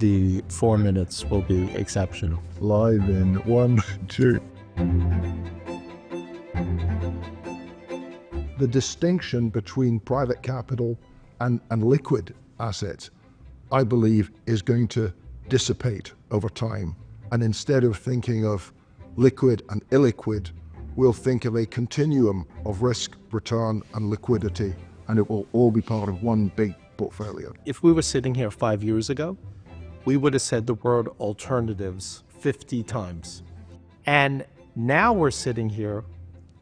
The 4 minutes will be exceptional. Live in 1, 2. The distinction between private capital and liquid assets, I believe, is going to dissipate over time. And instead of thinking of liquid and illiquid, we'll think of a continuum of risk, return, and liquidity, and it will all be part of one big portfolio. If we were sitting here 5 years ago, we would have said the word alternatives 50 times. And now we're sitting here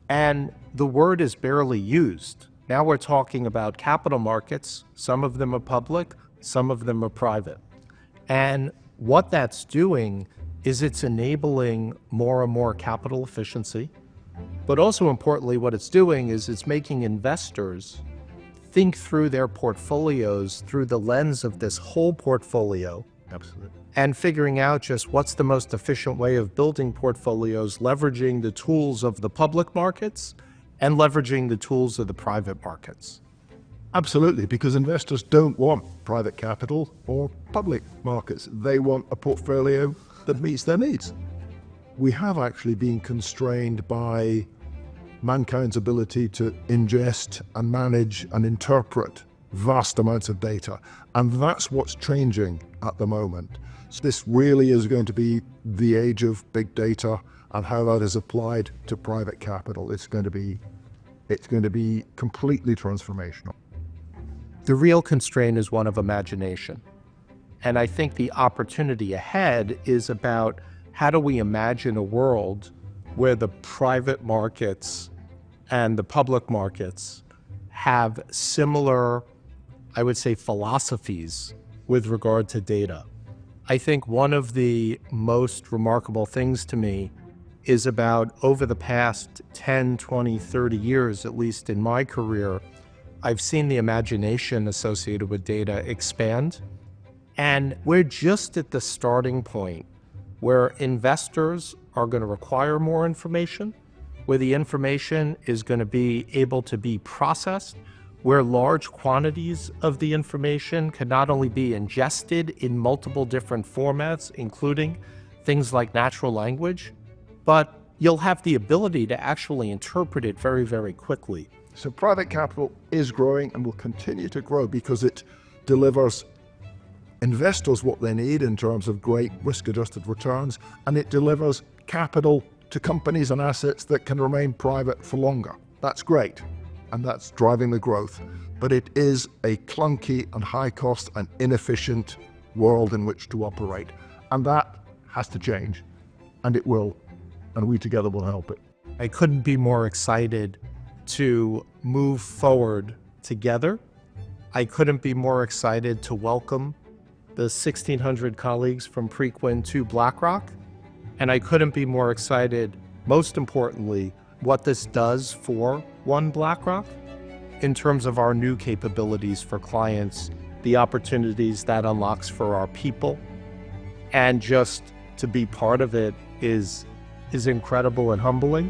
and the word is barely used. Now we're talking about capital markets. Some of them are public, some of them are private. And what that's doing is it's enabling more and more capital efficiency. But also importantly, what it's doing is it's making investors think through their portfolios through the lens of this whole portfolio. Absolutely. And figuring out just what's the most efficient way of building portfolios, leveraging the tools of the public markets and leveraging the tools of the private markets. Absolutely, because investors don't want private capital or public markets. They want a portfolio that meets their needs. We have actually been constrained by mankind's ability to ingest and manage and interpret vast amounts of data. And that's what's changing at the moment. So this really is going to be the age of big data and how that is applied to private capital. It's going to be completely transformational. The real constraint is one of imagination. And I think the opportunity ahead is about how do we imagine a world where the private markets and the public markets have similar, I would say, philosophies with regard to data. I think one of the most remarkable things to me is about over the past 10, 20, 30 years, at least in my career, I've seen the imagination associated with data expand. And we're just at the starting point where investors are going to require more information, where the information is going to be able to be processed, where large quantities of the information can not only be ingested in multiple different formats, including things like natural language, but you'll have the ability to actually interpret it very, very quickly. So private capital is growing and will continue to grow because it delivers investors what they need in terms of great risk-adjusted returns, and it delivers capital to companies and assets that can remain private for longer. That's great, and that's driving the growth. But it is a clunky and high-cost and inefficient world in which to operate. And that has to change, and it will, and we together will help it. I couldn't be more excited to move forward together. I couldn't be more excited to welcome the 1,600 colleagues from Preqin to BlackRock. And I couldn't be more excited, most importantly, what this does for One BlackRock in terms of our new capabilities for clients, the opportunities that unlocks for our people, and just to be part of it is incredible and humbling.